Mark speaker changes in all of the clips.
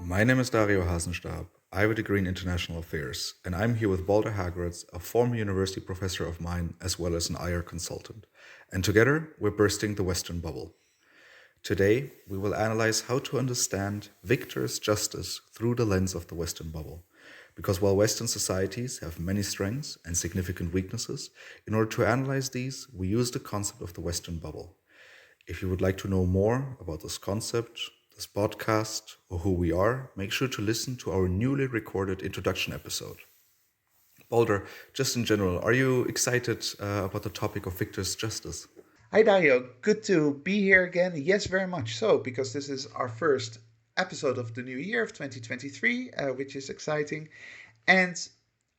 Speaker 1: My name is Dario Hasenstab. I have a degree in international affairs, and I'm here with Balder Hagritz, a former university professor of mine, as well as an IR consultant. And together, we're bursting the Western bubble. Today, we will analyze how to understand Victor's justice through the lens of the Western bubble. Because while Western societies have many strengths and significant weaknesses, in order to analyze these, we use the concept of the Western bubble. If you would like to know more about this concept, this podcast, or who we are, make sure to listen to our newly recorded introduction episode. Balder, just in general, are you excited about the topic of Victor's justice?
Speaker 2: Hi Dario, good to be here again. Yes, very much so, because this is our first episode of the new year of 2023, which is exciting. And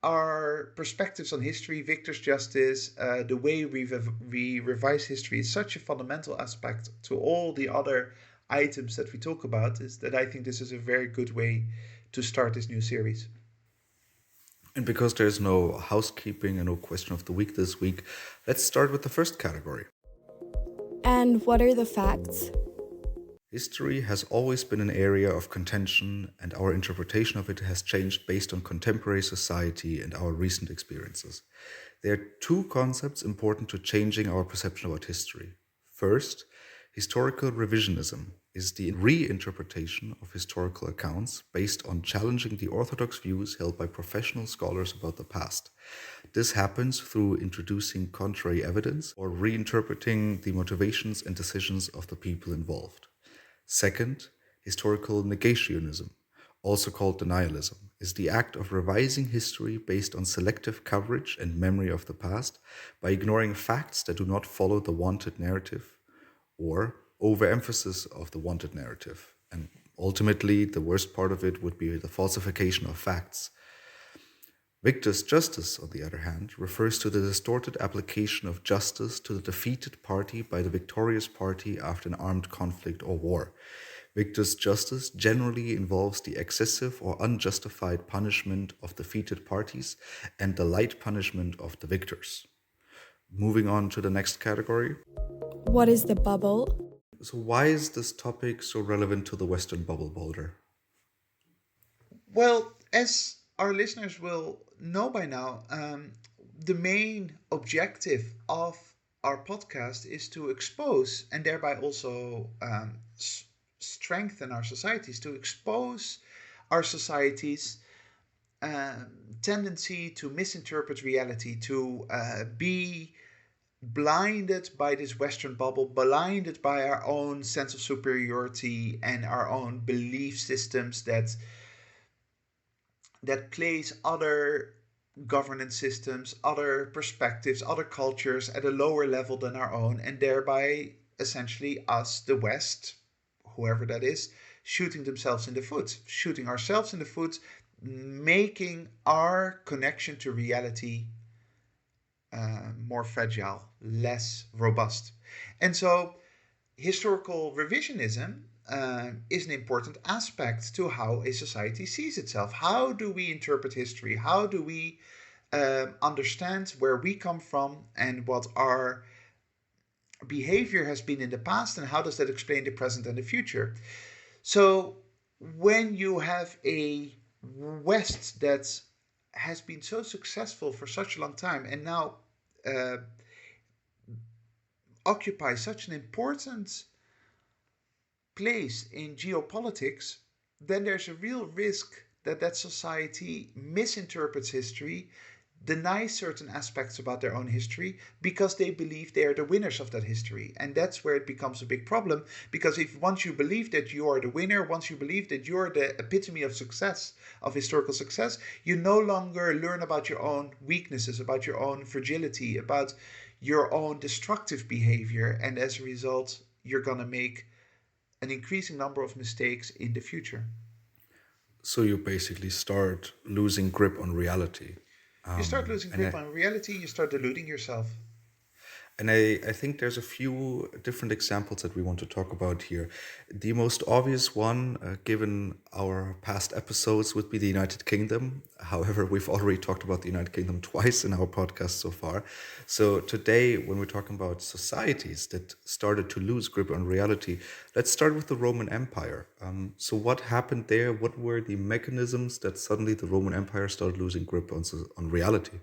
Speaker 2: our perspectives on history, Victor's justice, the way we revise history is such a fundamental aspect to all the other items that we talk about, is that I think this is a very good way to start this new series.
Speaker 1: And because there's no housekeeping and no question of the week this week, let's start with the first category.
Speaker 3: And what are the facts?
Speaker 1: History has always been an area of contention, and our interpretation of it has changed based on contemporary society and our recent experiences. There are two concepts important to changing our perception about history. First, historical revisionism is the reinterpretation of historical accounts based on challenging the orthodox views held by professional scholars about the past. This happens through introducing contrary evidence or reinterpreting the motivations and decisions of the people involved. Second, historical negationism, also called denialism, is the act of revising history based on selective coverage and memory of the past by ignoring facts that do not follow the wanted narrative or overemphasis of the wanted narrative. And ultimately, the worst part of it would be the falsification of facts. Victor's justice, on the other hand, refers to the distorted application of justice to the defeated party by the victorious party after an armed conflict or war. Victor's justice generally involves the excessive or unjustified punishment of defeated parties and the light punishment of the victors. Moving on to the next category.
Speaker 3: What is the bubble?
Speaker 1: So why is this topic so relevant to the Western bubble, Boulder?
Speaker 2: Well, as our listeners will know by now, the main objective of our podcast is to expose and thereby also strengthen our societies, to expose our societies' tendency to misinterpret reality, to be blinded by this Western bubble, blinded by our own sense of superiority and our own belief systems that place other governance systems, other perspectives, other cultures at a lower level than our own, and thereby essentially us, the West, whoever that is, shooting themselves in the foot, shooting ourselves in the foot, making our connection to reality more fragile, less robust. And so historical revisionism is an important aspect to how a society sees itself. How do we interpret history? How do we understand where we come from and what our behavior has been in the past, and how does that explain the present and the future? So when you have a West that has been so successful for such a long time and now occupies such an important place in geopolitics, then there's a real risk that that society misinterprets history, denies certain aspects about their own history because they believe they are the winners of that history. And that's where it becomes a big problem, because if once you believe that you are the winner, once you believe that you're the epitome of success, of historical success, you no longer learn about your own weaknesses, about your own fragility, about your own destructive behavior, and as a result you're going to make an increasing number of mistakes in the future.
Speaker 1: So you basically start losing grip on reality.
Speaker 2: You start losing
Speaker 1: And
Speaker 2: grip
Speaker 1: I,
Speaker 2: on reality, you start deluding yourself.
Speaker 1: And I think there's a few different examples that we want to talk about here. The most obvious one, given our past episodes, would be the United Kingdom. However, we've already talked about the United Kingdom twice in our podcast so far. So today, when we're talking about societies that started to lose grip on reality, let's start with the Roman Empire. So what happened there? What were the mechanisms that suddenly the Roman Empire started losing grip on reality?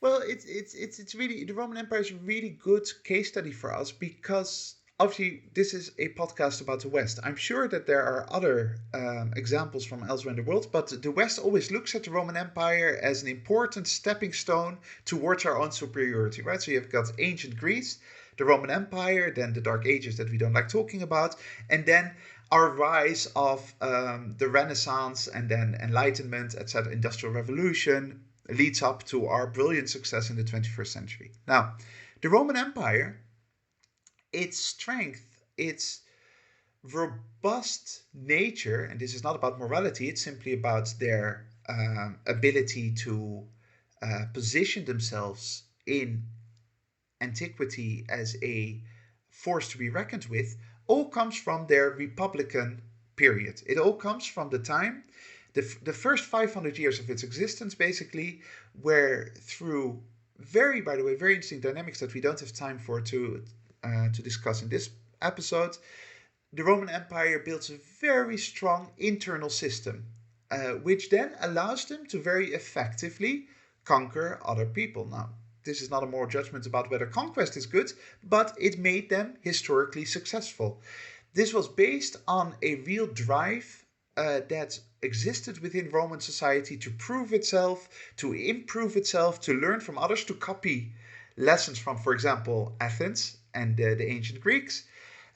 Speaker 2: Well, it's really the Roman Empire is a really good case study for us because obviously this is a podcast about the West. I'm sure that there are other examples from elsewhere in the world, but the West always looks at the Roman Empire as an important stepping stone towards our own superiority, right? So you've got ancient Greece, the Roman Empire, then the Dark Ages that we don't like talking about, and then our rise of the Renaissance and then Enlightenment, etc., Industrial Revolution, leads up to our brilliant success in the 21st century. Now, the Roman Empire, its strength, its robust nature, and this is not about morality, it's simply about their ability to position themselves in antiquity as a force to be reckoned with, all comes from their republican period. It all comes from the time, the first 500 years of its existence, basically, where through very, by the way, very interesting dynamics that we don't have time for to discuss in this episode, the Roman Empire builds a very strong internal system, which then allows them to very effectively conquer other people. Now, this is not a moral judgment about whether conquest is good, but it made them historically successful. This was based on a real drive that existed within Roman society to prove itself, to improve itself, to learn from others, to copy lessons from, for example, Athens and the ancient Greeks,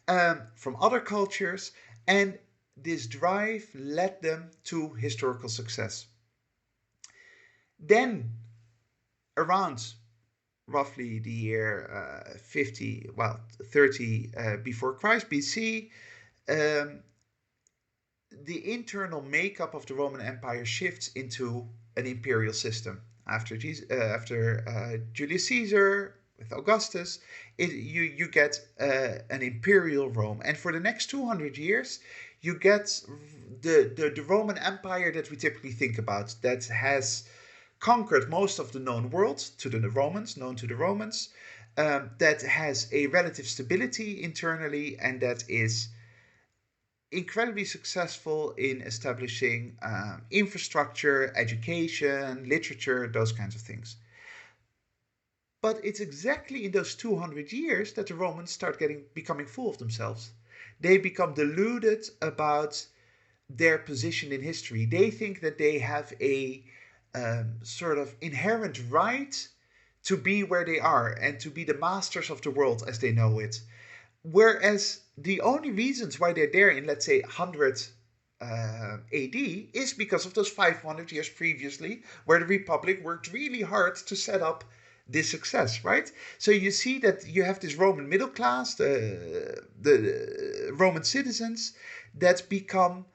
Speaker 2: from other cultures, and this drive led them to historical success. Then, around roughly the year 30 before Christ, BC, the internal makeup of the Roman Empire shifts into an imperial system. After Julius Caesar, with Augustus, you get an imperial Rome. And for the next 200 years, you get the Roman Empire that we typically think about, that has conquered most of the known world known to the Romans, that has a relative stability internally, and that is incredibly successful in establishing infrastructure, education, literature, those kinds of things. But it's exactly in those 200 years that the Romans start becoming full of themselves. They become deluded about their position in history. They think that they have a sort of inherent right to be where they are and to be the masters of the world as they know it. Whereas the only reasons why they're there in, let's say, 100 AD is because of those 500 years previously, where the Republic worked really hard to set up this success, right? So you see that you have this Roman middle class, the Roman citizens, that become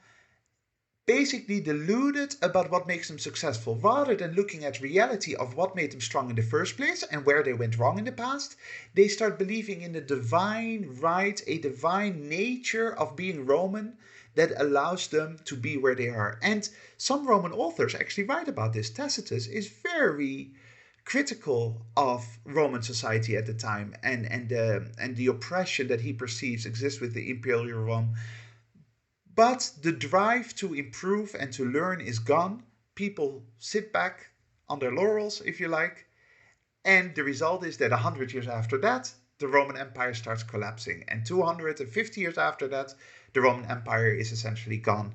Speaker 2: basically deluded about what makes them successful. Rather than looking at reality of what made them strong in the first place and where they went wrong in the past, they start believing in a divine right, a divine nature of being Roman that allows them to be where they are. And some Roman authors actually write about this. Tacitus is very critical of Roman society at the time, and the oppression that he perceives exists with the imperial Rome. But the drive to improve and to learn is gone. People sit back on their laurels, if you like. And the result is that 100 years after that, the Roman Empire starts collapsing. And 250 years after that, the Roman Empire is essentially gone.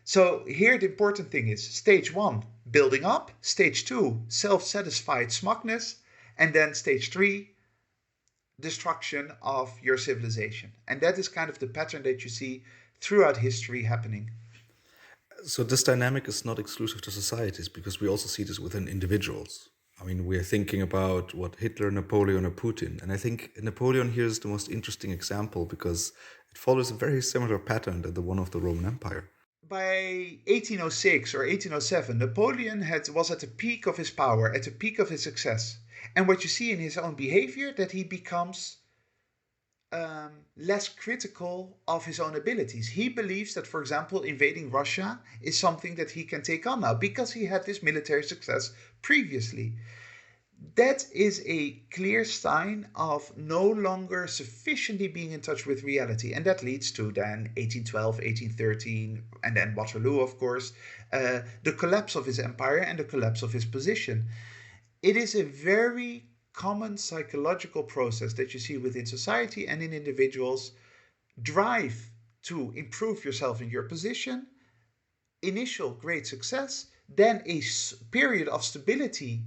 Speaker 2: So here the important thing is stage 1, building up. Stage 2, self-satisfied smugness. And then stage 3, destruction of your civilization. And that is kind of the pattern that you see throughout history happening.
Speaker 1: So this dynamic is not exclusive to societies because we also see this within individuals. I mean, we're thinking about what Hitler, Napoleon, or Putin. And I think Napoleon here is the most interesting example because it follows a very similar pattern than the one of the Roman Empire.
Speaker 2: by 1806 or 1807, Napoleon was at the peak of his power, at the peak of his success. And what you see in his own behavior, that he becomes less critical of his own abilities. He believes that, for example, invading Russia is something that he can take on now because he had this military success previously. That is a clear sign of no longer sufficiently being in touch with reality. And that leads to then 1812, 1813, and then Waterloo, of course, the collapse of his empire and the collapse of his position. It is a very common psychological process that you see within society and in individuals. Drive to improve yourself in your position, initial great success, then a period of stability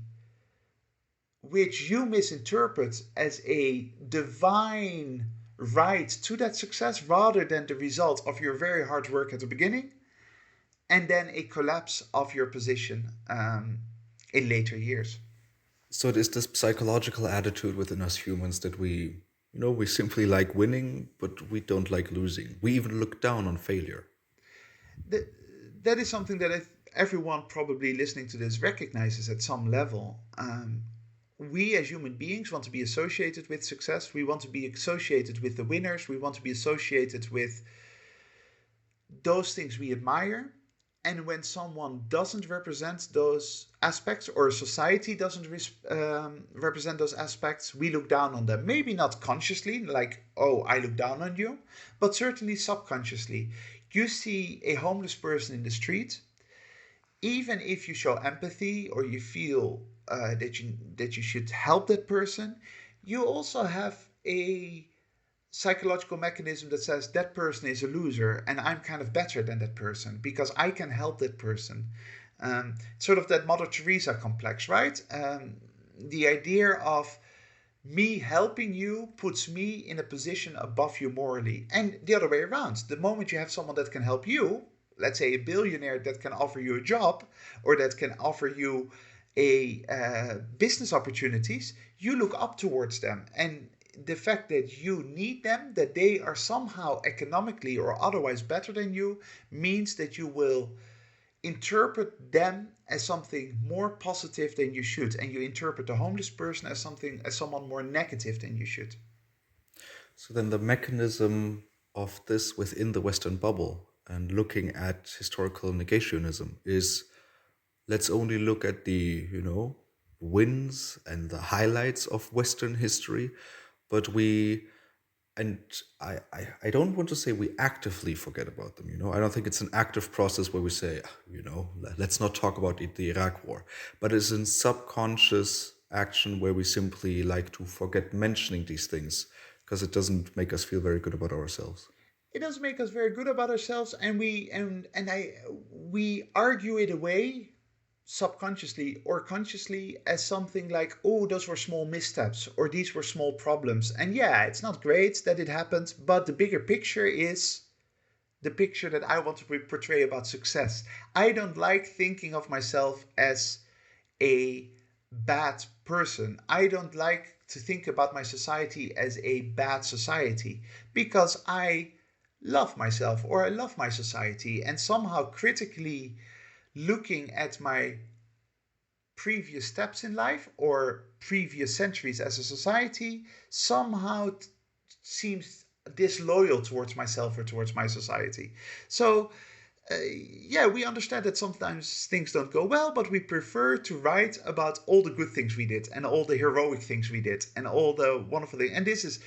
Speaker 2: which you misinterpret as a divine right to that success rather than the result of your very hard work at the beginning, and then a collapse of your position in later years.
Speaker 1: So it is this psychological attitude within us humans that we simply like winning, but we don't like losing. We even look down on failure.
Speaker 2: That, that is something that everyone probably listening to this recognizes at some level. We as human beings want to be associated with success. We want to be associated with the winners. We want to be associated with those things we admire. And when someone doesn't represent those aspects, or society doesn't represent those aspects, we look down on them. Maybe not consciously, like, oh, I look down on you, but certainly subconsciously. You see a homeless person in the street, even if you show empathy or you feel that you should help that person, you also have a psychological mechanism that says that person is a loser and I'm kind of better than that person because I can help that person. Sort of that Mother Teresa complex, right? The idea of me helping you puts me in a position above you morally. And the other way around. The moment you have someone that can help you, let's say a billionaire that can offer you a job or that can offer you a business opportunities, you look up towards them. And the fact that you need them, that they are somehow economically or otherwise better than you, means that you will interpret them as something more positive than you should, and you interpret the homeless person as someone more negative than you should.
Speaker 1: So then the mechanism of this within the Western bubble and looking at historical negationism is, let's only look at the wins and the highlights of Western history, but and I don't want to say we actively forget about them. I don't think it's an active process where we say, let's not talk about the Iraq War, but it's a subconscious action where we simply like to forget mentioning these things because it doesn't make us feel very good about ourselves.
Speaker 2: It does make us very good about ourselves, and we argue it away subconsciously or consciously as something like, oh, those were small missteps or these were small problems. And yeah, it's not great that it happened, but the bigger picture is the picture that I want to portray about success. I don't like thinking of myself as a bad person. I don't like to think about my society as a bad society because I love myself or I love my society, and somehow critically looking at my previous steps in life or previous centuries as a society somehow seems disloyal towards myself or towards my society. So, yeah, we understand that sometimes things don't go well, but we prefer to write about all the good things we did and all the heroic things we did and all the wonderful things. And this is,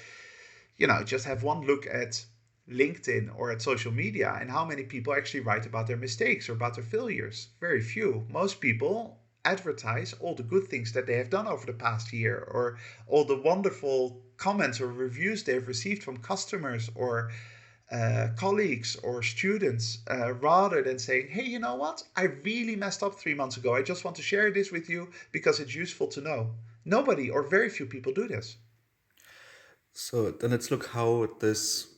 Speaker 2: just have one look at LinkedIn or at social media and how many people actually write about their mistakes or about their failures. Very few. Most people advertise all the good things that they have done over the past year or all the wonderful comments or reviews they've received from customers or colleagues or students, rather than saying, hey, you know what? I really messed up 3 months ago. I just want to share this with you because it's useful to know. Nobody or very few people do this.
Speaker 1: So then let's look how this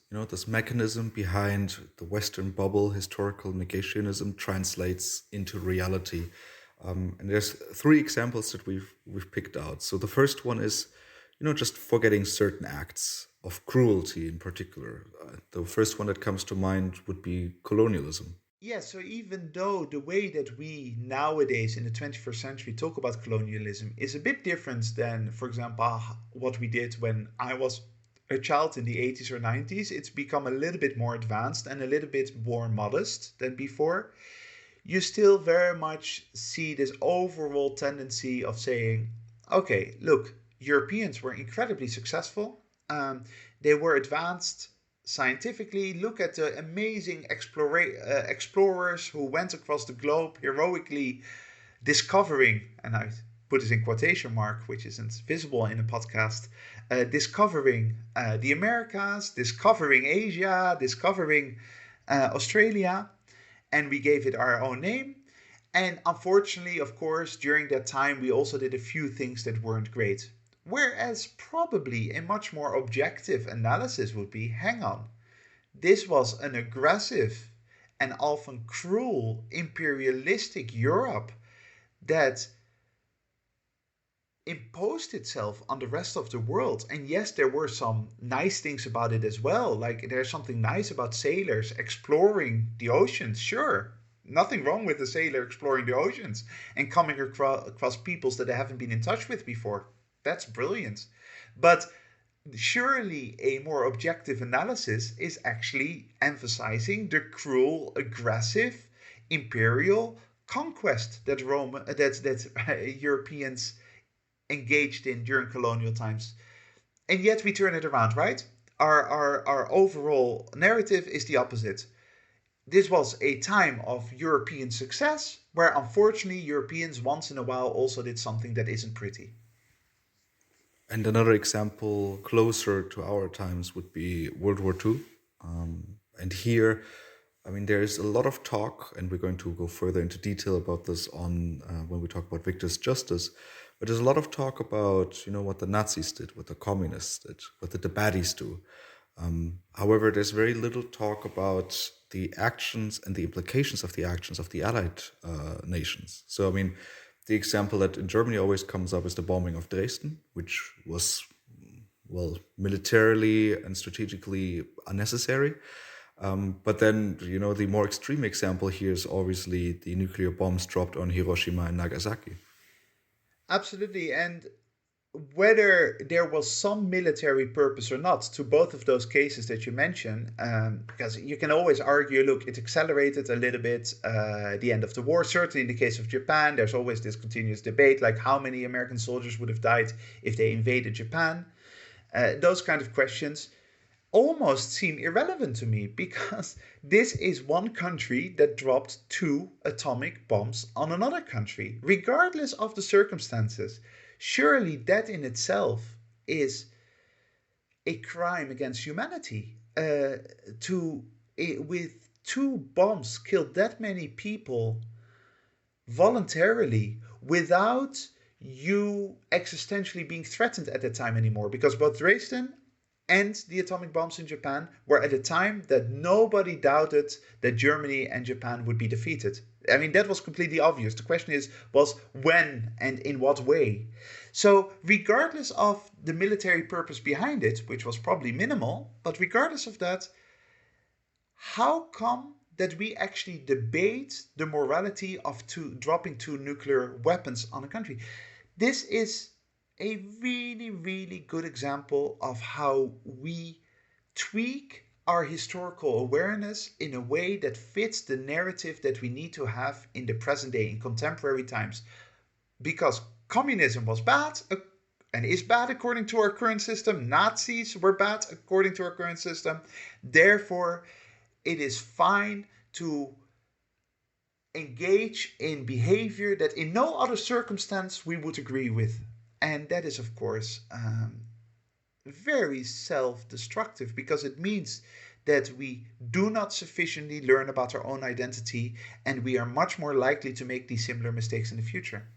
Speaker 1: mechanism behind the Western bubble, historical negationism, translates into reality. And there's three examples that we've picked out. So the first one is, just forgetting certain acts of cruelty in particular. The first one that comes to mind would be colonialism.
Speaker 2: Yeah, so even though the way that we nowadays in the 21st century talk about colonialism is a bit different than, for example, what we did when I was a child in the 80s or 90s, it's become a little bit more advanced and a little bit more modest than before. You still very much see this overall tendency of saying, okay, look, Europeans were incredibly successful. They were advanced scientifically. Look at the amazing explorers who went across the globe heroically discovering, and I put this in quotation mark, which isn't visible in a podcast, discovering the Americas, discovering Asia, discovering Australia, and we gave it our own name. And unfortunately, of course, during that time, we also did a few things that weren't great. Whereas probably a much more objective analysis would be, hang on, this was an aggressive and often cruel imperialistic Europe that imposed itself on the rest of the world. And yes, there were some nice things about it as well. Like there's something nice about sailors exploring the oceans, sure. Nothing wrong with a sailor exploring the oceans and coming across peoples that they haven't been in touch with before. That's brilliant. But surely a more objective analysis is actually emphasizing the cruel, aggressive, imperial conquest that Europeans engaged in during colonial times. And yet we turn it around, right? Our overall narrative is the opposite. This was a time of European success where unfortunately Europeans once in a while also did something that isn't pretty.
Speaker 1: And another example closer to our times would be World War II. And here, I mean, there is a lot of talk, and we're going to go further into detail about this on when we talk about Victor's Justice. But there's a lot of talk about, what the Nazis did, what the communists did, what did the baddies do. However, there's very little talk about the actions and the implications of the actions of the Allied nations. So, I mean, the example that in Germany always comes up is the bombing of Dresden, which was, well, militarily and strategically unnecessary. But then, the more extreme example here is obviously the nuclear bombs dropped on Hiroshima and Nagasaki.
Speaker 2: Absolutely. And whether there was some military purpose or not to both of those cases that you mentioned, because you can always argue, look, it accelerated a little bit the end of the war. Certainly in the case of Japan, there's always this continuous debate, like how many American soldiers would have died if they invaded Japan. Those kind of questions almost seem irrelevant to me because this is one country that dropped two atomic bombs on another country, regardless of the circumstances. Surely that in itself is a crime against humanity. With two bombs kill that many people voluntarily without you existentially being threatened at that time anymore, because both Dresden and the atomic bombs in Japan were at a time that nobody doubted that Germany and Japan would be defeated. I mean, that was completely obvious. The question was when and in what way. So, regardless of the military purpose behind it, which was probably minimal, but regardless of that, how come that we actually debate the morality of dropping two nuclear weapons on a country? This is a really, really good example of how we tweak our historical awareness in a way that fits the narrative that we need to have in the present day, in contemporary times. Because communism was bad and is bad according to our current system, Nazis were bad according to our current system. Therefore, it is fine to engage in behavior that in no other circumstance we would agree with. And that is, of course, very self-destructive because it means that we do not sufficiently learn about our own identity and we are much more likely to make these similar mistakes in the future.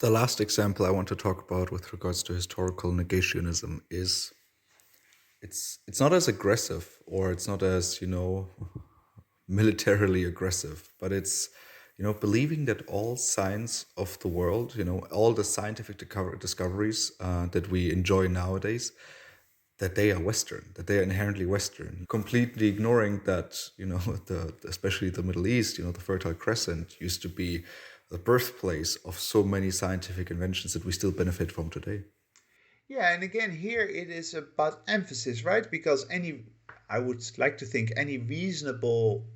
Speaker 1: The last example I want to talk about with regards to historical negationism is it's not as aggressive or it's not as, militarily aggressive, but it's, believing that all science of the world, all the scientific discoveries that we enjoy nowadays, that they are Western, that they are inherently Western, completely ignoring that, especially the Middle East, the Fertile Crescent used to be the birthplace of so many scientific inventions that we still benefit from today.
Speaker 2: Yeah, and again, here it is about emphasis, right? Because I would like to think any reasonable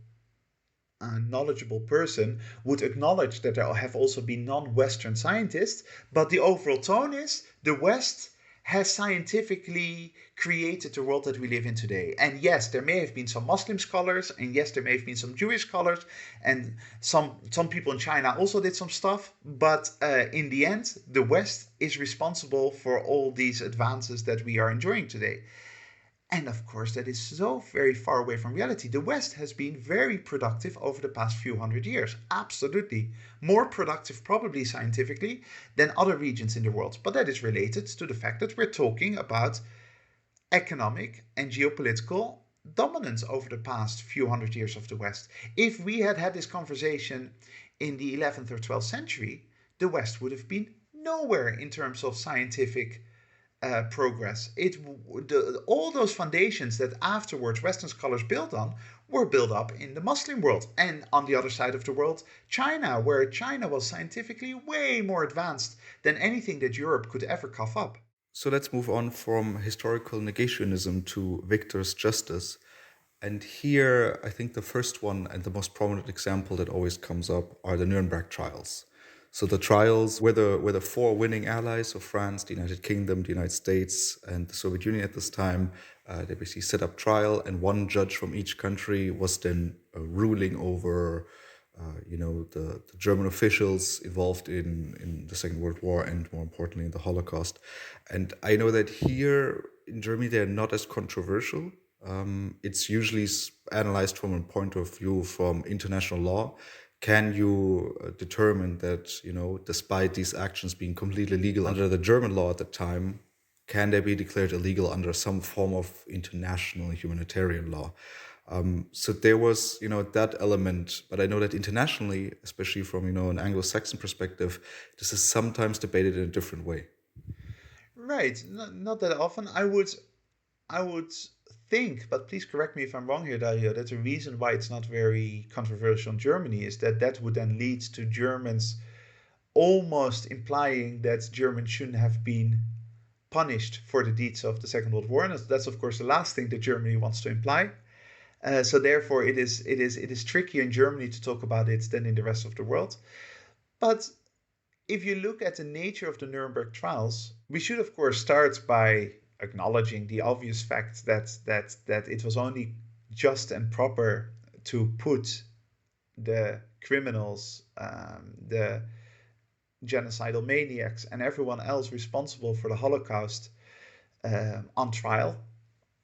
Speaker 2: knowledgeable person would acknowledge that there have also been non-Western scientists, but the overall tone is the West has scientifically created the world that we live in today. And yes, there may have been some Muslim scholars, and yes, there may have been some Jewish scholars, and some people in China also did some stuff. But in the end, the West is responsible for all these advances that we are enjoying today. And of course, that is so very far away from reality. The West has been very productive over the past few hundred years. Absolutely. More productive, probably scientifically, than other regions in the world. But that is related to the fact that we're talking about economic and geopolitical dominance over the past few hundred years of the West. If we had had this conversation in the 11th or 12th century, the West would have been nowhere in terms of scientific progress. All those foundations that afterwards Western scholars built on were built up in the Muslim world. And on the other side of the world, China, where China was scientifically way more advanced than anything that Europe could ever cough up.
Speaker 1: So let's move on from historical negationism to Victor's justice. And here, I think the first one and the most prominent example that always comes up are the Nuremberg Trials. So the trials were the four winning allies of France, the United Kingdom, the United States, and the Soviet Union at this time. They basically set up trial, and one judge from each country was then ruling over, the German officials involved in the Second World War and more importantly in the Holocaust. And I know that here in Germany they're not as controversial. It's usually analyzed from a point of view from international law. Can you determine that, despite these actions being completely legal under the German law at the time, can they be declared illegal under some form of international humanitarian law? So there was, that element, but I know that internationally, especially from, an Anglo-Saxon perspective, this is sometimes debated in a different way.
Speaker 2: Right, not that often. I would think, but please correct me if I'm wrong here, Dario, that the reason why it's not very controversial in Germany is that would then lead to Germans almost implying that Germans shouldn't have been punished for the deeds of the Second World War, and that's of course the last thing that Germany wants to imply. So therefore, it is trickier in Germany to talk about it than in the rest of the world. But if you look at the nature of the Nuremberg trials, we should of course start by acknowledging the obvious fact that it was only just and proper to put the criminals, the genocidal maniacs, and everyone else responsible for the Holocaust on trial.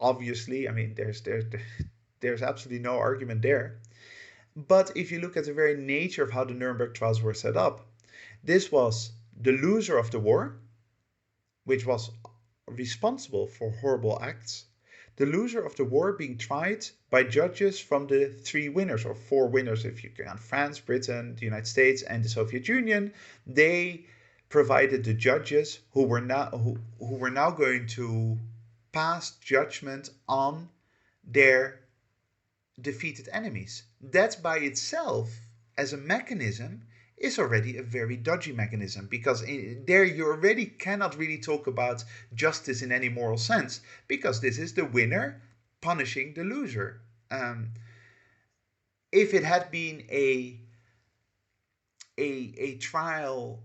Speaker 2: Obviously, I mean, there's absolutely no argument there. But if you look at the very nature of how the Nuremberg trials were set up, this was the loser of the war, which was responsible for horrible acts, the loser of the war being tried by judges from the three winners, or four winners if you count France, Britain, the United States, and the Soviet Union. They provided the judges who were now going to pass judgment on their defeated enemies. That by itself, as a mechanism, is already a very dodgy mechanism, because there you already cannot really talk about justice in any moral sense, because this is the winner punishing the loser. If it had been a trial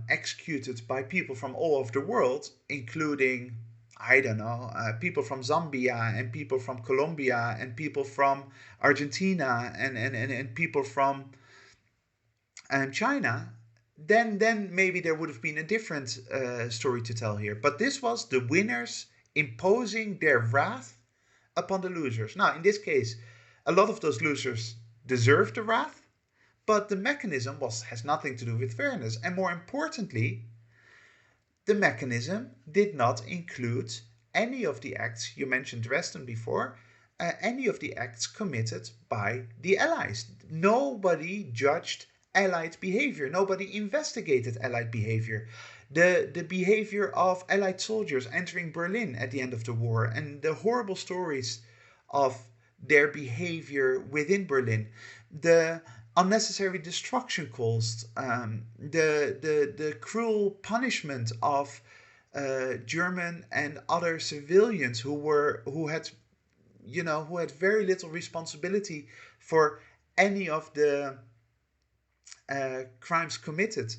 Speaker 2: executed by people from all over the world, including, I don't know, people from Zambia and people from Colombia and people from Argentina and people from China, then maybe there would have been a different story to tell here. But this was the winners imposing their wrath upon the losers. Now, in this case, a lot of those losers deserved the wrath, but the mechanism has nothing to do with fairness. And more importantly, the mechanism did not include any of the acts, you mentioned Dresden before, any of the acts committed by the Allies. Nobody judged Allied behavior. Nobody investigated Allied behavior. The behavior of Allied soldiers entering Berlin at the end of the war, and the horrible stories of their behavior within Berlin, the unnecessary destruction caused, the cruel punishment of German and other civilians who had very little responsibility for any of the crimes committed.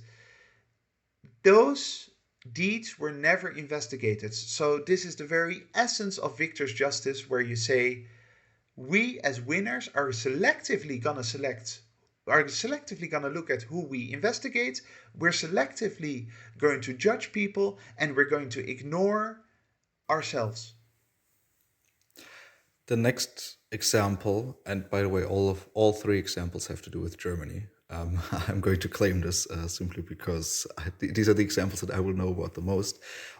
Speaker 2: Those deeds were never investigated. So this is the very essence of victor's justice, where you say we as winners are selectively gonna look at who we investigate. We're selectively going to judge people, and we're going to ignore ourselves.
Speaker 1: The next example, and by the way, all three examples have to do with Germany. I'm going to claim this simply because these are the examples that I will know about the most.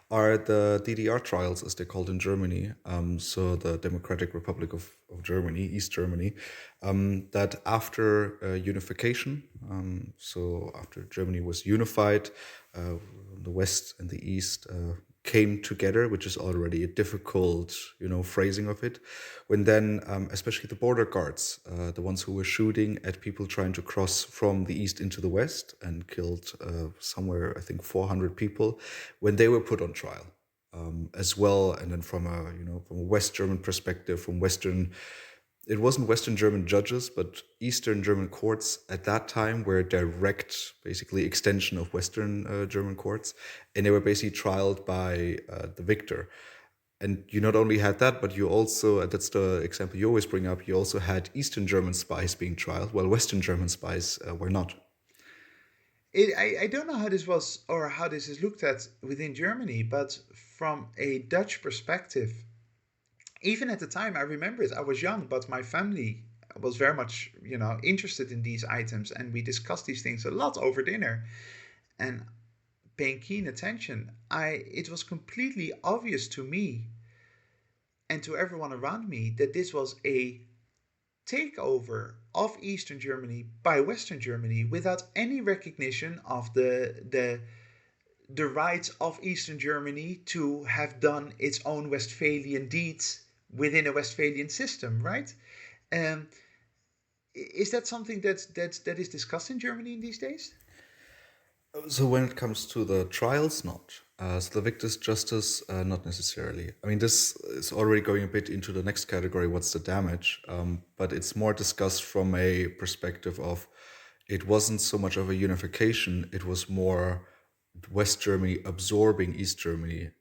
Speaker 1: Are the DDR trials, as they're called in Germany, so the Democratic Republic of Germany, East Germany, that after unification, so after Germany was unified, the West and the East came together, which is already a difficult, phrasing of it. When then, especially the border guards, the ones who were shooting at people trying to cross from the east into the west and killed somewhere, I think, 400 people, when they were put on trial, as well, and then from a West German perspective, it wasn't Western German judges, but Eastern German courts at that time were a direct, basically, extension of Western German courts. And they were basically trialed by the victor. And you not only had that, but you also, that's the example you always bring up, you also had Eastern German spies being trialed, while Western German spies were not.
Speaker 2: I don't know how this was or how this is looked at within Germany, but from a Dutch perspective, even at the time, I remember it. I was young, but my family was very much, interested in these items, and we discussed these things a lot over dinner. And paying keen attention, it was completely obvious to me and to everyone around me that this was a takeover of Eastern Germany by Western Germany without any recognition of the rights of Eastern Germany to have done its own Westphalian deeds within a Westphalian system, right? Um, is that something that is discussed in Germany in these days?
Speaker 1: So when it comes to the trials, not. So the victor's justice, not necessarily. I mean, this is already going a bit into the next category, what's the damage? But it's more discussed from a perspective of it wasn't so much of a unification, it was more West Germany absorbing East Germany.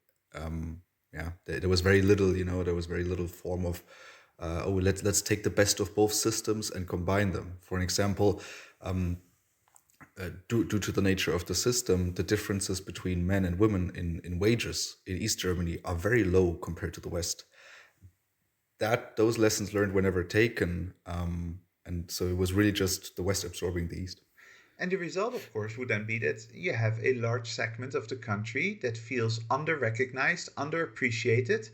Speaker 1: Yeah, there was very little, there was very little form of, let's take the best of both systems and combine them. For an example, due to the nature of the system, the differences between men and women in wages in East Germany are very low compared to the West. Those lessons learned were never taken, and so it was really just the West absorbing the East.
Speaker 2: And the result, of course, would then be that you have a large segment of the country that feels under recognized, underappreciated,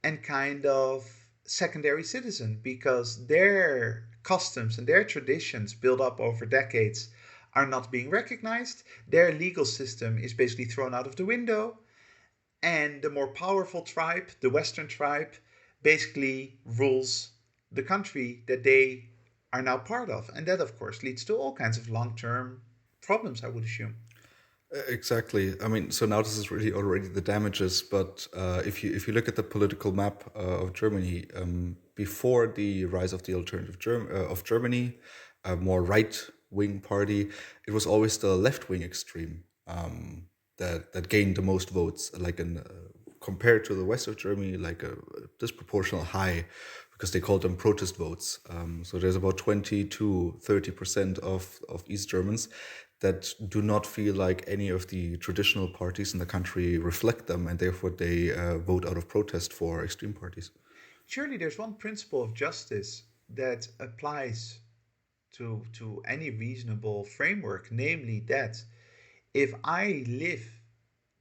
Speaker 2: and kind of secondary citizen because their customs and their traditions built up over decades are not being recognized. Their legal system is basically thrown out of the window. And the more powerful tribe, the Western tribe, basically rules the country that they are now part of. And that, of course, leads to all kinds of long term problems, I would assume.
Speaker 1: Exactly. I mean, so now this is really already the damages. But if you look at the political map of Germany, before the rise of the alternative of Germany, a more right wing party, it was always the left wing extreme that gained the most votes. Like compared to the west of Germany, like a disproportional high, because they called them protest votes. So there's about 20 to 30% of East Germans that do not feel like any of the traditional parties in the country reflect them, and therefore they vote out of protest for extreme parties.
Speaker 2: Surely there's one principle of justice that applies to any reasonable framework, namely that if I live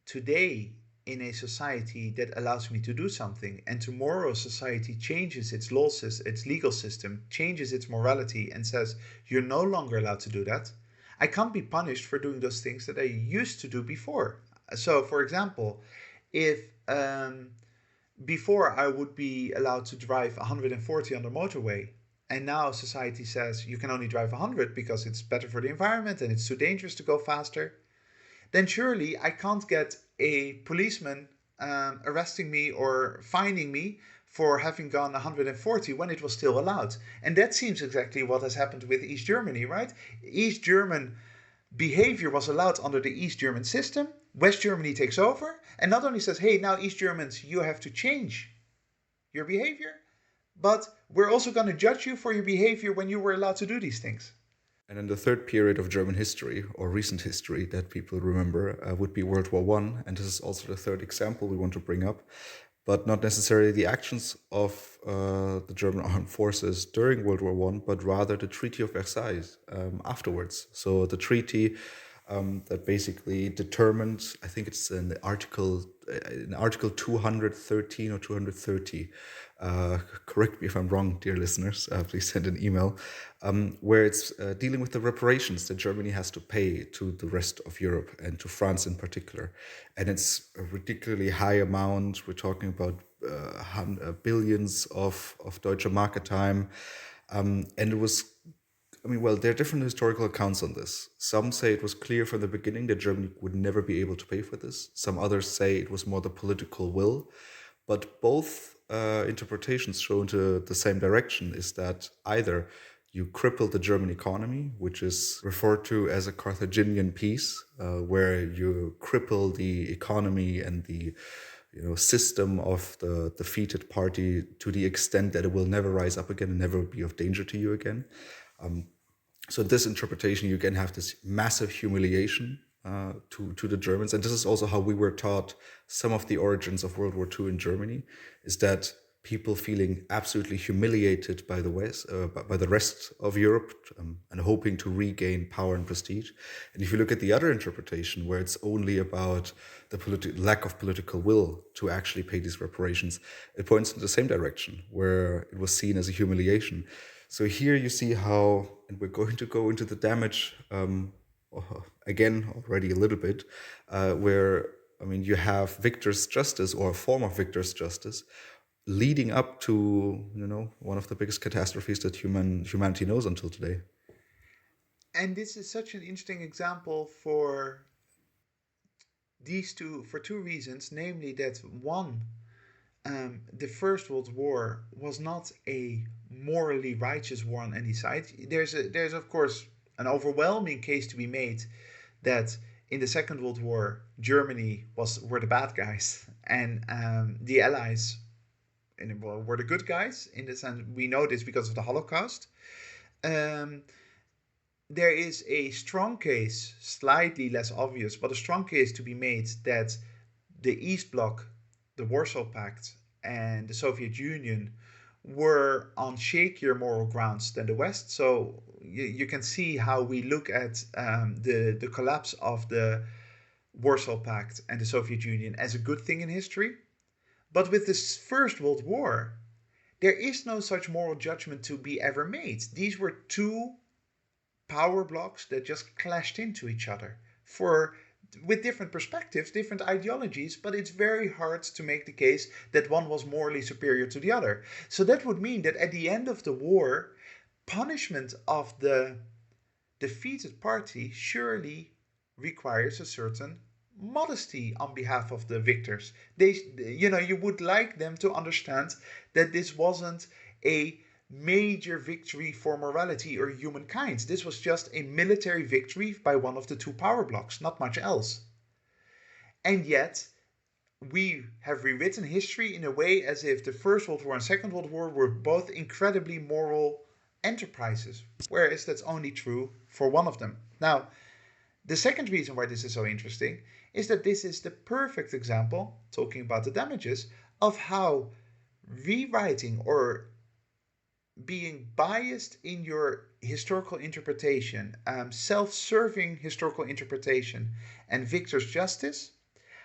Speaker 2: today in a society that allows me to do something, and tomorrow society changes its laws, its legal system, changes its morality, and says you're no longer allowed to do that, I can't be punished for doing those things that I used to do before. So, for example, if before I would be allowed to drive 140 on the motorway, and now society says you can only drive 100 because it's better for the environment and it's too dangerous to go faster, then surely I can't get a policeman arresting me or fining me for having gone 140 when it was still allowed. And that seems exactly what has happened with East Germany, right? East German behavior was allowed under the East German system. West Germany takes over and not only says, hey, now East Germans, you have to change your behavior, but we're also going to judge you for your behavior when you were allowed to do these things.
Speaker 1: And then the third period of German history, or recent history that people remember, would be World War One, and this is also the third example we want to bring up, but not necessarily the actions of the German armed forces during World War One, but rather the Treaty of Versailles afterwards. So the treaty that basically determined, I think it's in Article 213 or 230. Correct me if I'm wrong, dear listeners. Please send an email, where it's dealing with the reparations that Germany has to pay to the rest of Europe and to France in particular. And it's a ridiculously high amount. We're talking about billions of Deutsche Mark a time. And it was, well, there are different historical accounts on this. Some say it was clear from the beginning that Germany would never be able to pay for this. Some others say it was more the political will. But both interpretations show into the same direction, is that either you cripple the German economy, which is referred to as a Carthaginian peace, where you cripple the economy and the system of the defeated party to the extent that it will never rise up again and never be of danger to you again. So this interpretation, you again have this massive humiliation to the Germans, and this is also how we were taught some of the origins of World War II in Germany, is that people feeling absolutely humiliated by the West, by the rest of Europe, and hoping to regain power and prestige. And if you look at the other interpretation, where it's only about the lack of political will to actually pay these reparations, it points in the same direction, where it was seen as a humiliation. So here you see how, and we're going to go into the damage again already a little bit, where you have victor's justice, or a form of victor's justice, leading up to one of the biggest catastrophes that humanity knows until today.
Speaker 2: And this is such an interesting example for two reasons, namely that one, the First World War was not a morally righteous war on any side. There's of course an overwhelming case to be made that in the Second World War, Germany were the bad guys, and the Allies were the good guys. In the sense, we know this because of the Holocaust. There is a strong case, slightly less obvious, but a strong case to be made that the East Bloc, the Warsaw Pact, and the Soviet Union were on shakier moral grounds than the West. So you can see how we look at the collapse of the Warsaw Pact and the Soviet Union as a good thing in history. But with this First World War, there is no such moral judgment to be ever made. These were two power blocks that just clashed into each other with different perspectives, different ideologies, but it's very hard to make the case that one was morally superior to the other. So that would mean that at the end of the war, punishment of the defeated party surely requires a certain modesty on behalf of the victors. You would like them to understand that this wasn't a major victory for morality or humankind. This was just a military victory by one of the two power blocks, not much else. And yet, we have rewritten history in a way as if the First World War and Second World War were both incredibly moral enterprises, whereas that's only true for one of them. Now, the second reason why this is so interesting is that this is the perfect example, talking about the damages, of how rewriting or being biased in your historical interpretation, self-serving historical interpretation, and victor's justice,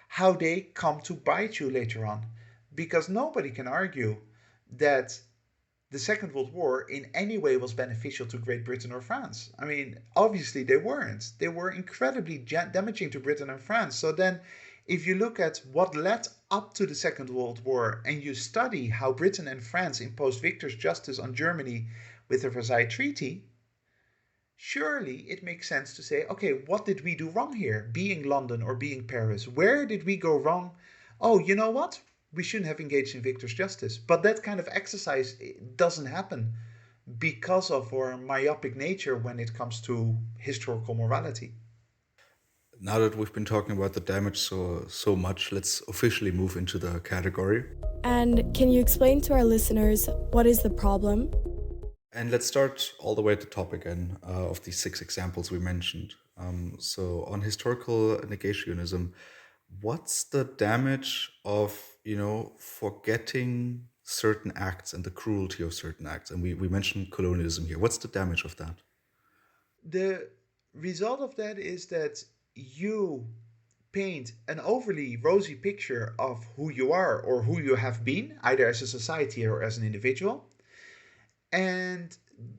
Speaker 2: how they come to bite you later on. Because nobody can argue that the Second World War in any way was beneficial to Great Britain or France. Obviously they weren't. They were incredibly damaging to Britain and France. So then If you look at what led up to the Second World War and you study how Britain and France imposed victor's justice on Germany with the Versailles Treaty, surely it makes sense to say, okay, what did we do wrong here, being London or being Paris? Where did we go wrong? Oh, you know what? We shouldn't have engaged in victor's justice. But that kind of exercise doesn't happen because of our myopic nature when it comes to historical morality.
Speaker 1: Now that we've been talking about the damage so much, let's officially move into the category.
Speaker 3: And can you explain to our listeners what is the problem?
Speaker 1: And let's start all the way at the top again of these 6 examples we mentioned. So on historical negationism, what's the damage of, forgetting certain acts and the cruelty of certain acts? And we mentioned colonialism here. What's the damage of that?
Speaker 2: The result of that is that you paint an overly rosy picture of who you are or who you have been, either as a society or as an individual. And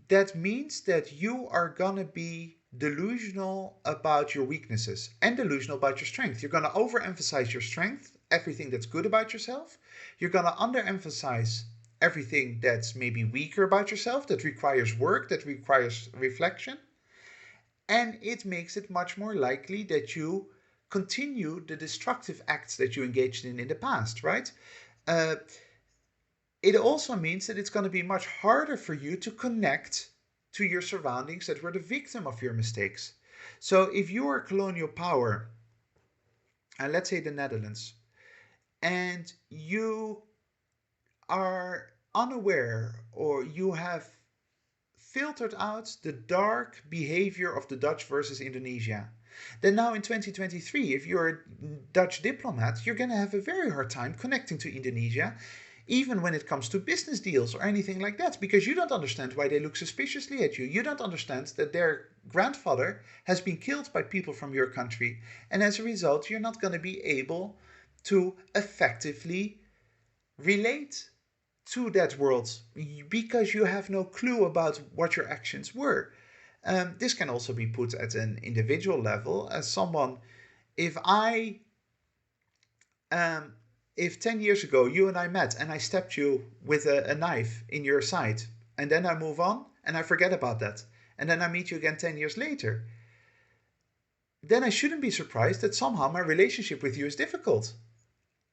Speaker 2: that means that you are going to be delusional about your weaknesses and delusional about your strength. You're going to overemphasize your strength, everything that's good about yourself. You're going to underemphasize everything that's maybe weaker about yourself, that requires work, that requires reflection. And it makes it much more likely that you continue the destructive acts that you engaged in the past, right? Uh, it also means that it's going to be much harder for you to connect to your surroundings that were the victim of your mistakes. So if you are a colonial power, and let's say the Netherlands, and you are unaware or you have filtered out the dark behavior of the Dutch versus Indonesia, then now in 2023, if you're a Dutch diplomat, you're going to have a very hard time connecting to Indonesia, even when it comes to business deals or anything like that, because you don't understand why they look suspiciously at you. You don't understand that their grandfather has been killed by people from your country. And as a result, you're not going to be able to effectively relate to that world because you have no clue about what your actions were. This can also be put at an individual level as someone. If I, if 10 years ago you and I met and I stabbed you with a knife in your side, and then I move on and I forget about that, and then I meet you again 10 years later, then I shouldn't be surprised that somehow my relationship with you is difficult.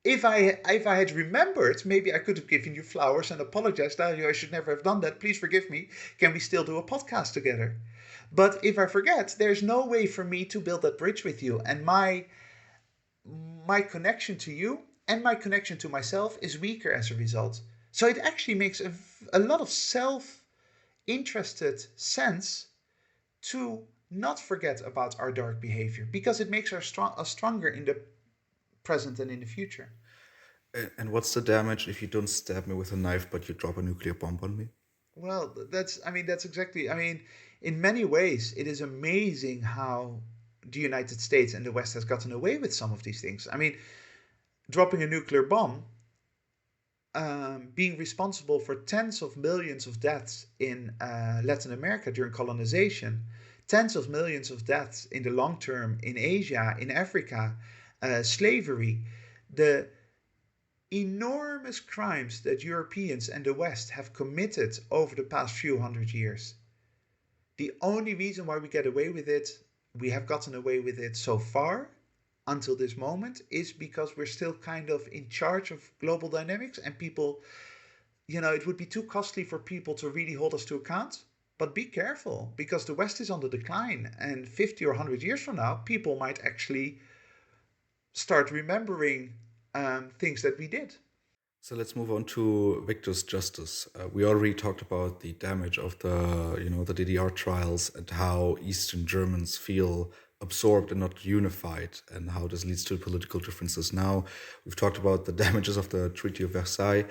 Speaker 2: If I had remembered, maybe I could have given you flowers and apologized. I should never have done that. Please forgive me. Can we still do a podcast together? But if I forget, there's no way for me to build that bridge with you. And my connection to you and my connection to myself is weaker as a result. So it actually makes a lot of self-interested sense to not forget about our dark behavior, because it makes us stronger in the present and in the future.
Speaker 1: And what's the damage if you don't stab me with a knife, but you drop a nuclear bomb on me?
Speaker 2: Well, that's exactly, in many ways, it is amazing how the United States and the West has gotten away with some of these things. Dropping a nuclear bomb, being responsible for tens of millions of deaths in Latin America during colonization, tens of millions of deaths in the long term in Asia, in Africa, slavery, the enormous crimes that Europeans and the West have committed over the past few hundred years. The only reason why we have gotten away with it so far until this moment, is because we're still kind of in charge of global dynamics, and people, it would be too costly for people to really hold us to account. But be careful, because the West is on the decline, and 50 or 100 years from now, people might actually start remembering things that we did.
Speaker 1: So let's move on to Victor's justice. We already talked about the damage of the DDR trials and how Eastern Germans feel absorbed and not unified, and how this leads to political differences. Now we've talked about the damages of the Treaty of Versailles.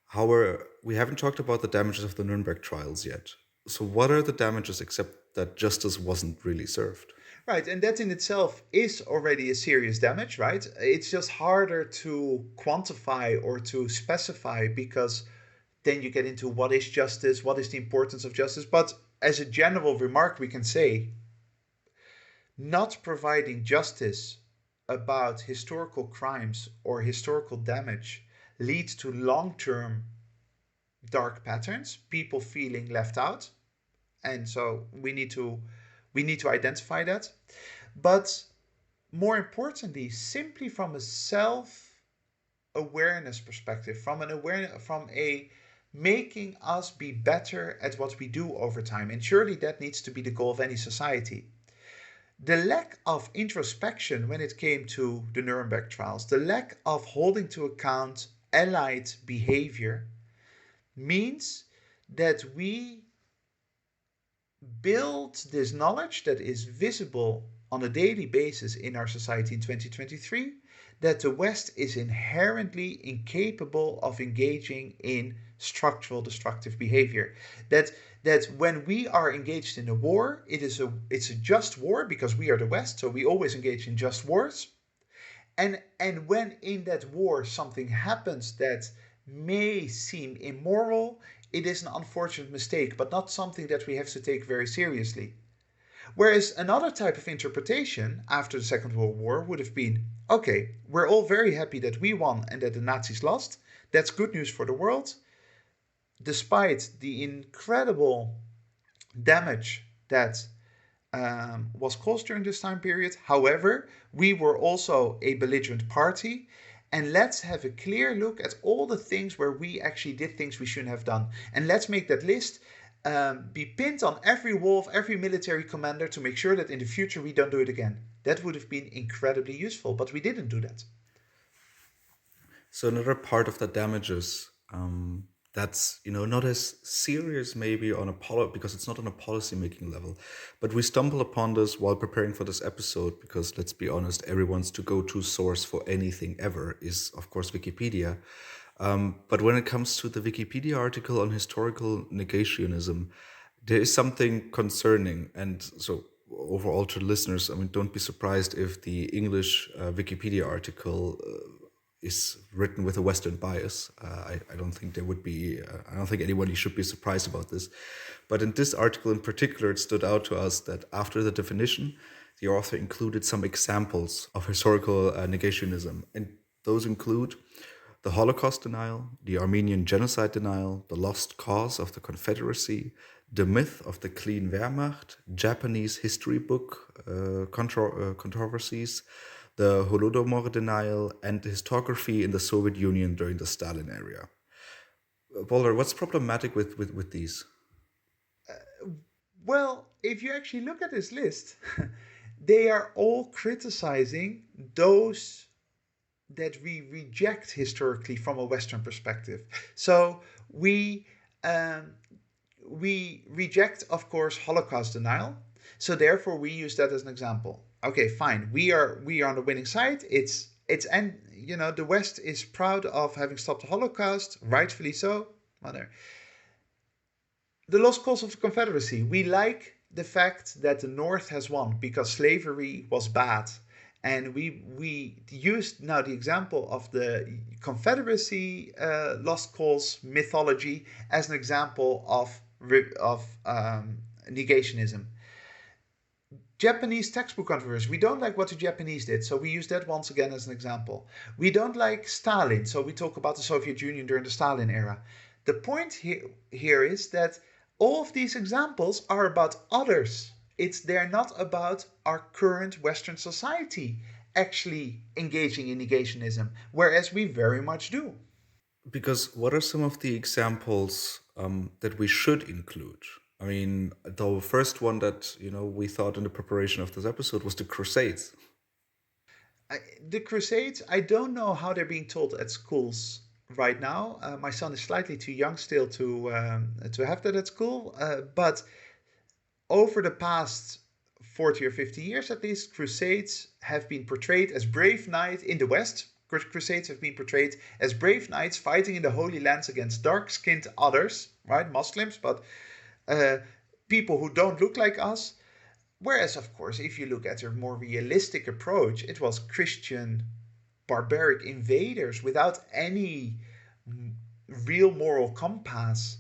Speaker 1: However, we haven't talked about the damages of the Nuremberg trials yet. So what are the damages except that justice wasn't really served?
Speaker 2: Right, and that in itself is already a serious damage, right? It's just harder to quantify or to specify, because then you get into what is justice, what is the importance of justice. But as a general remark, we can say not providing justice about historical crimes or historical damage leads to long-term dark patterns, people feeling left out, and so we need to identify that. But more importantly, simply from a self awareness perspective, from a making us be better at what we do over time, and surely that needs to be the goal of any society. The lack of introspection when it came to the Nuremberg trials, the lack of holding to account allied behavior, means that we build this knowledge that is visible on a daily basis in our society in 2023, that the West is inherently incapable of engaging in structural destructive behavior. That when we are engaged in a war, it's a just war because we are the West, so we always engage in just wars. And when in that war something happens that may seem immoral, it is an unfortunate mistake, but not something that we have to take very seriously. Whereas another type of interpretation after the Second World War would have been, okay, we're all very happy that we won and that the Nazis lost. That's good news for the world. Despite the incredible damage that was caused during this time period. However, we were also a belligerent party. And let's have a clear look at all the things where we actually did things we shouldn't have done. And let's make that list be pinned on every wall of every military commander to make sure that in the future we don't do it again. That would have been incredibly useful, but we didn't do that.
Speaker 1: So another part of the damages that's not as serious maybe on a because it's not on a policy making level, but we stumble upon this while preparing for this episode because let's be honest, everyone's to go-to source for anything ever is of course Wikipedia. But when it comes to the Wikipedia article on historical negationism, there is something concerning, and so overall to listeners, I mean, don't be surprised if the English Wikipedia article is written with a Western bias. I don't think there would be, I don't think anybody should be surprised about this. But in this article in particular, it stood out to us that after the definition, the author included some examples of historical negationism. And those include the Holocaust denial, the Armenian genocide denial, the lost cause of the Confederacy, the myth of the clean Wehrmacht, Japanese history book controversies, the Holodomor denial, and the historiography in the Soviet Union during the Stalin era. Walter, what's problematic with these?
Speaker 2: Well, if you actually look at this list, they are all criticizing those that we reject historically from a Western perspective. So we reject, of course, Holocaust denial. So therefore, we use that as an example. Okay, fine. We are on the winning side. And the West is proud of having stopped the Holocaust, rightfully so. Mother. The lost cause of the Confederacy. We like the fact that the North has won because slavery was bad. And we used now the example of the Confederacy lost cause mythology as an example of negationism. Japanese textbook controversy. We don't like what the Japanese did, so we use that once again as an example. We don't like Stalin, so we talk about the Soviet Union during the Stalin era. The point here is that all of these examples are about others. They're not about our current Western society actually engaging in negationism, whereas we very much do.
Speaker 1: Because what are some of the examples that we should include? I mean, the first one that we thought in the preparation of this episode was the Crusades.
Speaker 2: The Crusades, I don't know how they're being taught at schools right now. My son is slightly too young still to have that at school, but over the past 40 or 50 years at least, Crusades have been portrayed as brave knights in the West. Crusades have been portrayed as brave knights fighting in the Holy Lands against dark-skinned others, right? Muslims, but people who don't look like us. Whereas, of course, if you look at a more realistic approach, it was Christian barbaric invaders without any real moral compass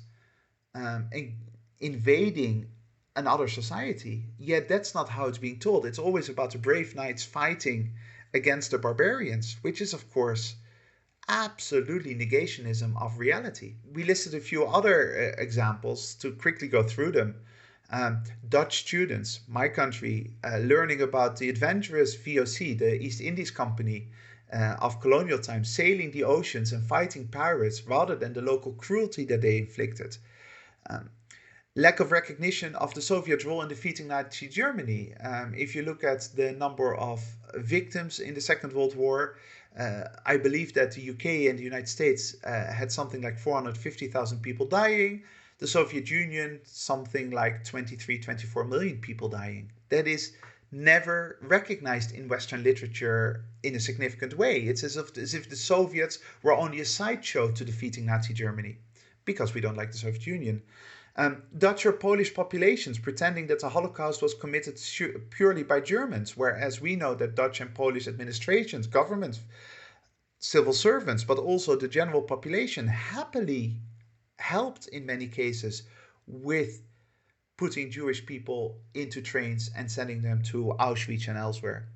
Speaker 2: invading another society. Yet that's not how it's being told. It's always about the brave knights fighting against the barbarians, which is, of course, absolutely negationism of reality. We listed a few other examples to quickly go through them. Dutch students, my country, learning about the adventurous VOC, the East Indies Company of colonial times, sailing the oceans and fighting pirates rather than the local cruelty that they inflicted. Lack of recognition of the Soviet role in defeating Nazi Germany. If you look at the number of victims in the Second World War, I believe that the UK and the United States had something like 450,000 people dying. The Soviet Union, something like 23, 24 million people dying. That is never recognized in Western literature in a significant way. It's as if the Soviets were only a sideshow to defeating Nazi Germany, because we don't like the Soviet Union. Dutch or Polish populations pretending that the Holocaust was committed purely by Germans, whereas we know that Dutch and Polish administrations, governments, civil servants, but also the general population happily helped in many cases with putting Jewish people into trains and sending them to Auschwitz and elsewhere.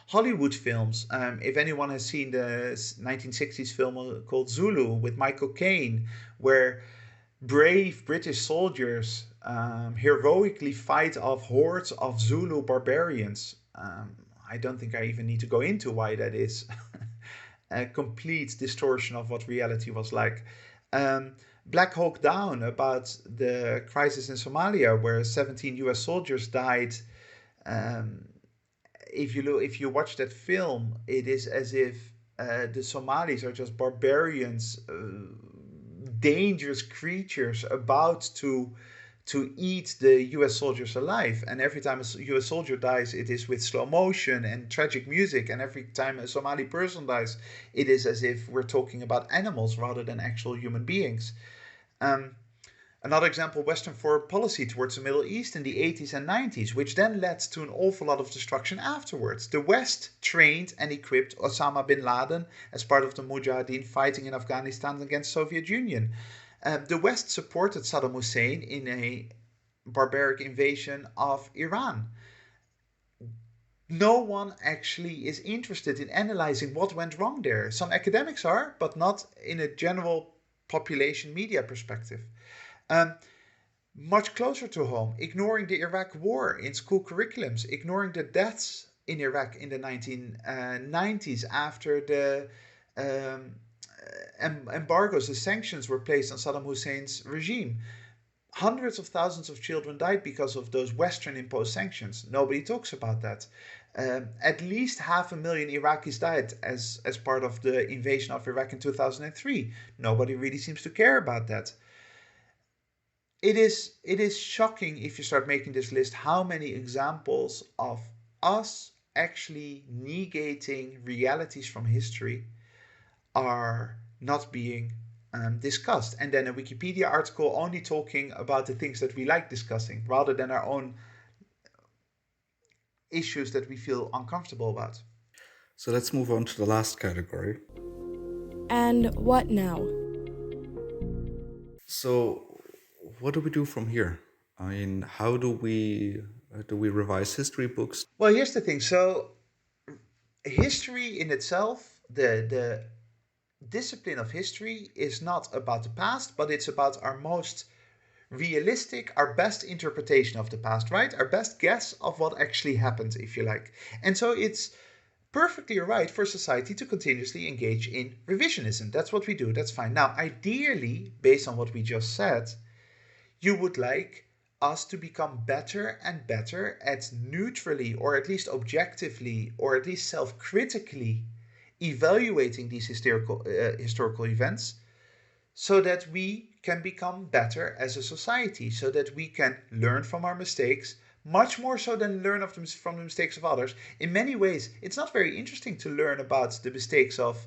Speaker 2: Hollywood films. If anyone has seen the 1960s film called Zulu with Michael Caine, where brave British soldiers heroically fight off hordes of Zulu barbarians. I don't think I even need to go into why that is. A complete distortion of what reality was like. Black Hawk Down, about the crisis in Somalia, where 17 US soldiers died. If you watch that film, it is as if the Somalis are just barbarians, dangerous creatures about to eat the US soldiers alive. And every time a US soldier dies, it is with slow motion and tragic music. And every time a Somali person dies, it is as if we're talking about animals rather than actual human beings. Another example, Western foreign policy towards the Middle East in the 80s and 90s, which then led to an awful lot of destruction afterwards. The West trained and equipped Osama bin Laden as part of the Mujahideen fighting in Afghanistan against the Soviet Union. The West supported Saddam Hussein in a barbaric invasion of Iran. No one actually is interested in analyzing what went wrong there. Some academics are, but not in a general population media perspective. Much closer to home, ignoring the Iraq War in school curriculums, ignoring the deaths in Iraq in the 1990s after the embargoes, the sanctions were placed on Saddam Hussein's regime. Hundreds of thousands of children died because of those Western imposed sanctions. Nobody talks about that. At least 500,000 Iraqis died as part of the invasion of Iraq in 2003. Nobody really seems to care about that. It is shocking if you start making this list how many examples of us actually negating realities from history are not being discussed. And then a Wikipedia article only talking about the things that we like discussing rather than our own issues that we feel uncomfortable about.
Speaker 1: So let's move on to the last category.
Speaker 3: And what now?
Speaker 1: So what do we do from here? I mean, how do we revise history books?
Speaker 2: Well, here's the thing. So history in itself, the discipline of history is not about the past, but it's about our most realistic, our best interpretation of the past, right? Our best guess of what actually happened, if you like. And so it's perfectly right for society to continuously engage in revisionism. That's what we do. That's fine. Now, ideally, based on what we just said, you would like us to become better and better at neutrally, or at least objectively, or at least self-critically evaluating these historical events, so that we can become better as a society, so that we can learn from our mistakes, much more so than learn from the mistakes of others. In many ways, it's not very interesting to learn about the mistakes of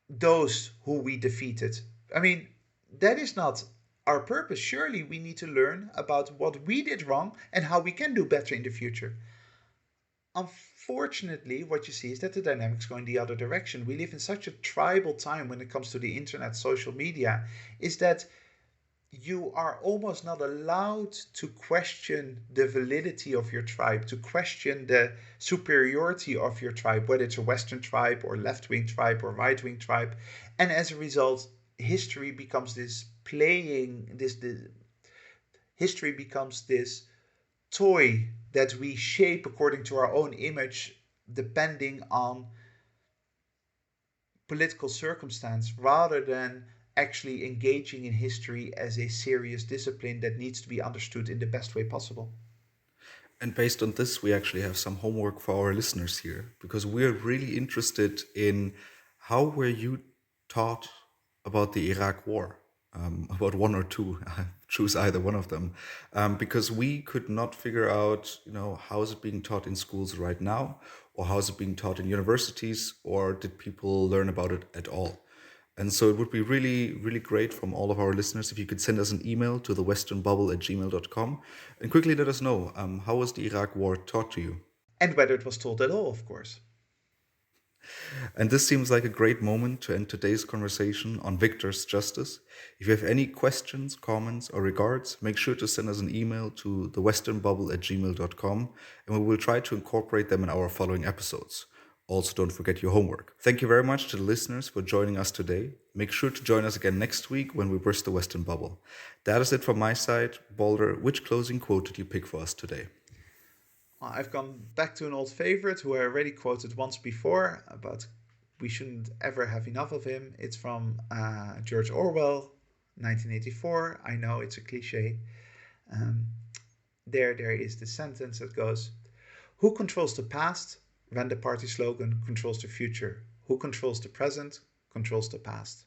Speaker 2: those who we defeated. I mean, that is not our purpose. Surely we need to learn about what we did wrong and how we can do better in the future. Unfortunately, what you see is that the dynamics go in the other direction. We live in such a tribal time when it comes to the internet, social media, is that you are almost not allowed to question the validity of your tribe, to question the superiority of your tribe, whether it's a Western tribe or left-wing tribe or right-wing tribe. And as a result, history becomes history becomes this toy that we shape according to our own image, depending on political circumstance, rather than actually engaging in history as a serious discipline that needs to be understood in the best way possible.
Speaker 1: And based on this, we actually have some homework for our listeners here because we're really interested in how were you taught about the Iraq War? About one or two, choose either one of them, because we could not figure out, how is it being taught in schools right now, or how is it being taught in universities, or did people learn about it at all? And so it would be really, really great from all of our listeners if you could send us an email to thewesternbubble@gmail.com and quickly let us know, how was the Iraq War taught to you?
Speaker 2: And whether it was told at all, of course.
Speaker 1: And this seems like a great moment to end today's conversation on Victor's Justice. If you have any questions, comments, or regards, make sure to send us an email to thewesternbubble@gmail.com and we will try to incorporate them in our following episodes. Also, don't forget your homework. Thank you very much to the listeners for joining us today. Make sure to join us again next week when we burst the Western bubble. That is it from my side. Balder, which closing quote did you pick for us today?
Speaker 2: I've gone back to an old favorite who I already quoted once before, but we shouldn't ever have enough of him. It's from George Orwell, 1984. I know it's a cliche. Um, there is the sentence that goes, "Who controls the past?" When the party slogan controls the future. Who controls the present controls the past.